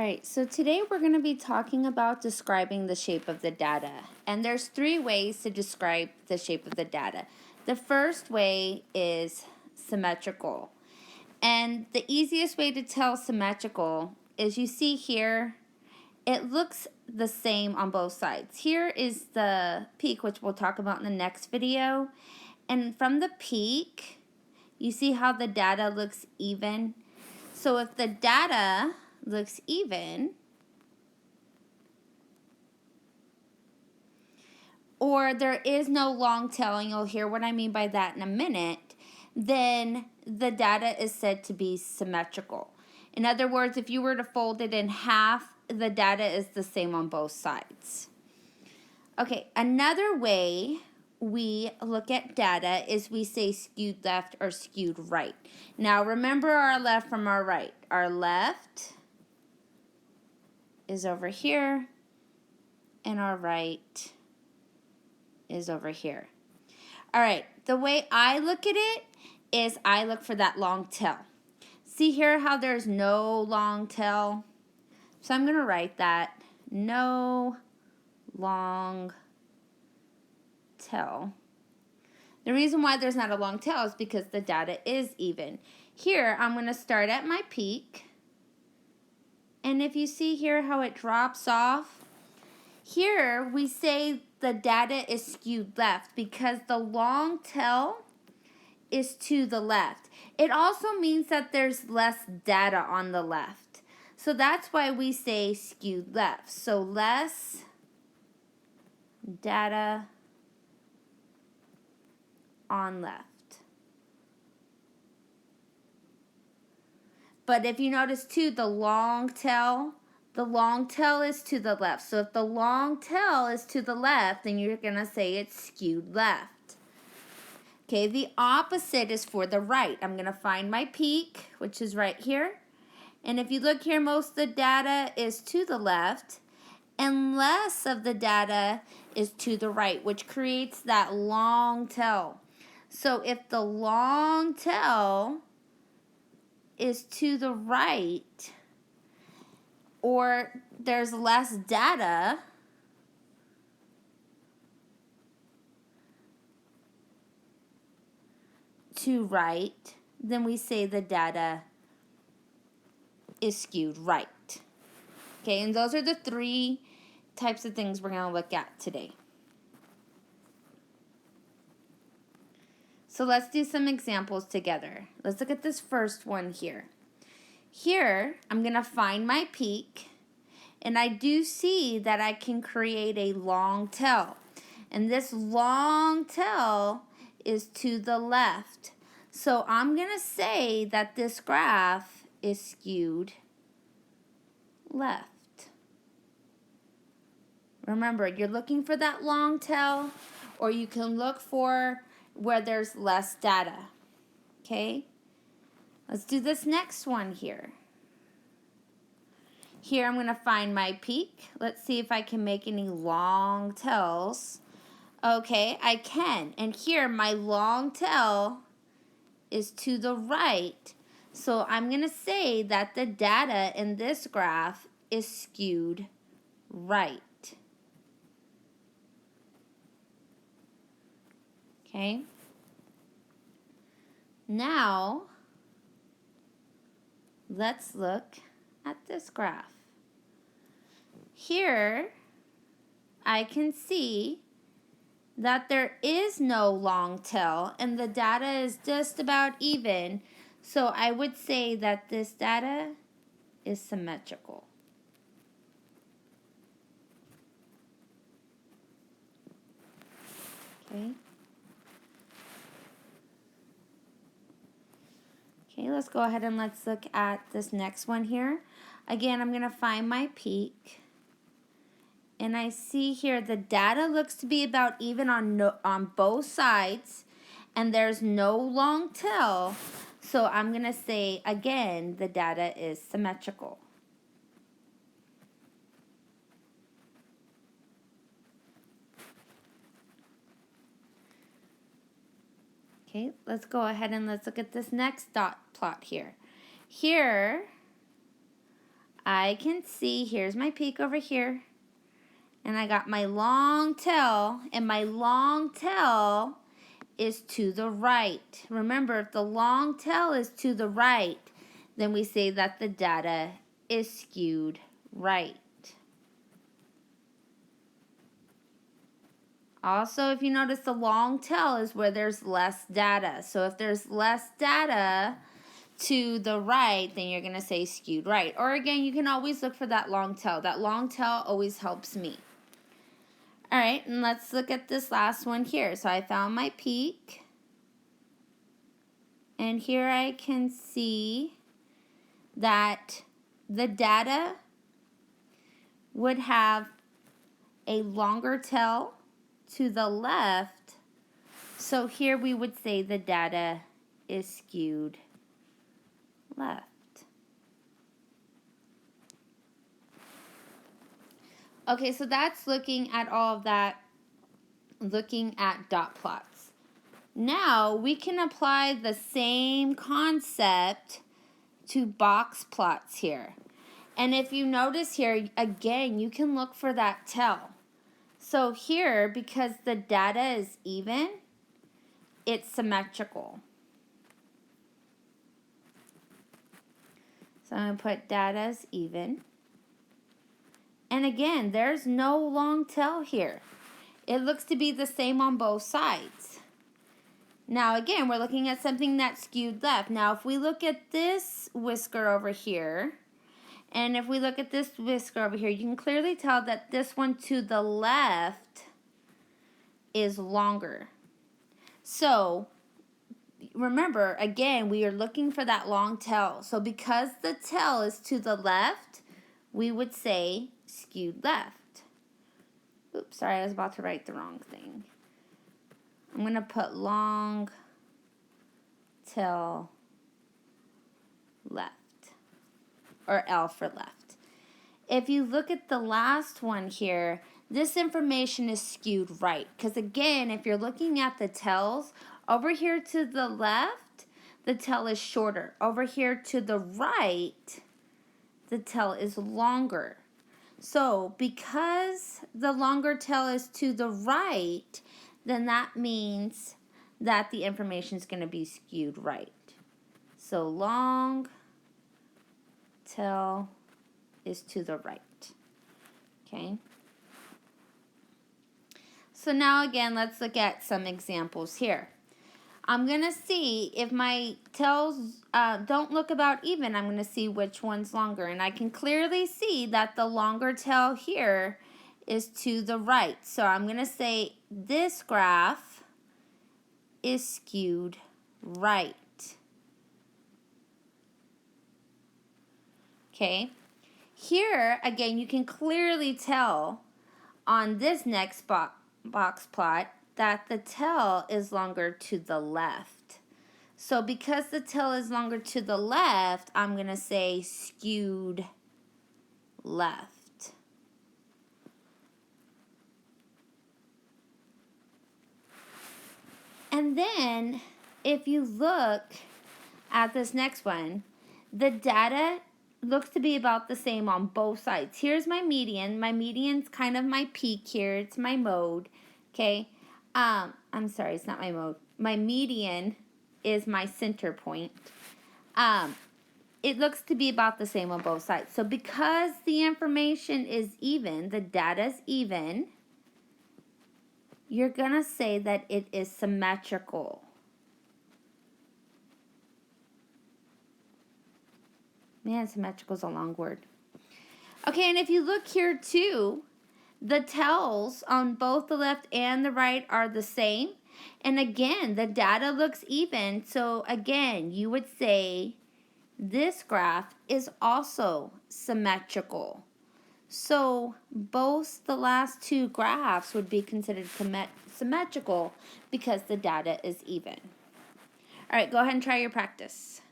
All right, so today we're going to be talking about describing the shape of the data. And there's 3 ways to describe the shape of the data. The first way is symmetrical. And the easiest way to tell symmetrical is you see here, it looks the same on both sides. Here is the peak, which we'll talk about in the next video. And from the peak, you see how the data looks even. So if the data looks even, or there is no long tail, and you'll hear what I mean by that in a minute, then the data is said to be symmetrical. In other words, if you were to fold it in half, the data is the same on both sides. Okay, another way we look at data is we say skewed left or skewed right. Now remember our left from our right. Our left is over here, and our right is over here. All right, the way I look at it is I look for that long tail. See here how there's no long tail? So I'm going to write that, no long tail. The reason why there's not a long tail is because the data is even. Here, I'm going to start at my peak. And if you see here how it drops off, here we say the data is skewed left because the long tail is to the left. It also means that there's less data on the left. So that's why we say skewed left. So less data on left. But if you notice too, the long tail is to the left. So if the long tail is to the left, then you're going to say it's skewed left. Okay, the opposite is for the right. I'm going to find my peak, which is right here. And if you look here, most of the data is to the left, and less of the data is to the right, which creates that long tail. So if the long tail is to the right, or there's less data, to right, then we say the data is skewed right. Okay, and those are the 3 types of things we're going to look at today. So let's do some examples together. Let's look at this first one here. Here, I'm going to find my peak, and I do see that I can create a long tail. And this long tail is to the left. So I'm going to say that this graph is skewed left. Remember, you're looking for that long tail, or you can look for where there's less data. Okay? Let's do this next one here. Here I'm going to find my peak. Let's see if I can make any long tails. Okay, I can. And here my long tail is to the right. So I'm going to say that the data in this graph is skewed right. Okay. Now, let's look at this graph. Here, I can see that there is no long tail and the data is just about even. So I would say that this data is symmetrical. Okay. Okay, let's go ahead and let's look at this next one here. Again, I'm going to find my peak. And I see here the data looks to be about even on both sides. And there's no long tail. So I'm going to say, again, the data is symmetrical. Okay, let's go ahead and let's look at this next dot plot here. Here, I can see, here's my peak over here. And I got my long tail, and my long tail is to the right. Remember, if the long tail is to the right, then we say that the data is skewed right. Also, if you notice, the long tail is where there's less data. So if there's less data to the right, then you're going to say skewed right. Or again, you can always look for that long tail. That long tail always helps me. All right, and let's look at this last one here. So I found my peak. And here I can see that the data would have a longer tail to the left. So here we would say the data is skewed left. Okay, so that's looking at all of that, looking at dot plots. Now we can apply the same concept to box plots here. And if you notice here, again, you can look for that tail. So here, because the data is even, it's symmetrical. So I'm going to put data as even. And again, there's no long tail here. It looks to be the same on both sides. Now again, we're looking at something that's skewed left. Now if we look at this whisker over here, and if we look at this whisker over here, you can clearly tell that this one to the left is longer. So remember, again, we are looking for that long tail. So because the tail is to the left, we would say skewed left. Oops, sorry, I was about to write the wrong thing. I'm going to put long tail left, or L for left. If you look at the last one here, this information is skewed right. Because again, if you're looking at the tails, over here to the left, the tail is shorter. Over here to the right, the tail is longer. So because the longer tail is to the right, then that means that the information is going to be skewed right. So long tail is to the right. Okay. So now again, let's look at some examples here. I'm going to see if my tails don't look about even. I'm going to see which one's longer. And I can clearly see that the longer tail here is to the right. So I'm going to say this graph is skewed right. Okay. Here, again, you can clearly tell on this next box plot that the tail is longer to the left. So because the tail is longer to the left, I'm going to say skewed left. And then if you look at this next one, the data looks to be about the same on both sides. Here's my median. My median's kind of my peak here. It's my mode. Okay. I'm sorry, it's not my mode. My median is my center point. It looks to be about the same on both sides. So because the information is even, the data's even, you're going to say that it is symmetrical. Man, symmetrical is a long word. Okay, and if you look here too, the tails on both the left and the right are the same. And again, the data looks even. So again, you would say this graph is also symmetrical. So both the last two graphs would be considered symmetrical because the data is even. All right, go ahead and try your practice.